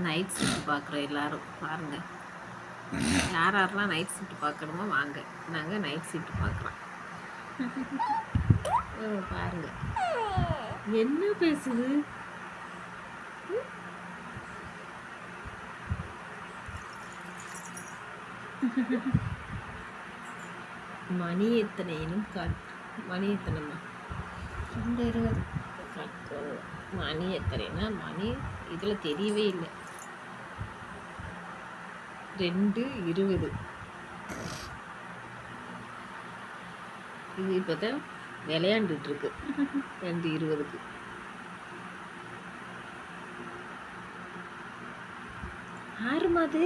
Night shift பார்க்குற எல்லாரும் பாருங்கள். யார் யாரெல்லாம் நைட் ஷிஃப்ட் பார்க்கணுமோ வாங்க. நாங்கள் நைட் ஷிஃப்ட் பார்க்குறோம். பாருங்க என்ன பேசுது. மணி எத்தனைன்னு மணி எத்தனைம்மா? 2:20. மணி எத்தனைன்னா மணி இதில் தெரியவே இல்லை. 2:20. இது இப்போ தான் விளையாண்டுட்டுருக்கு 2:20க்கு. ஆறுமா அது?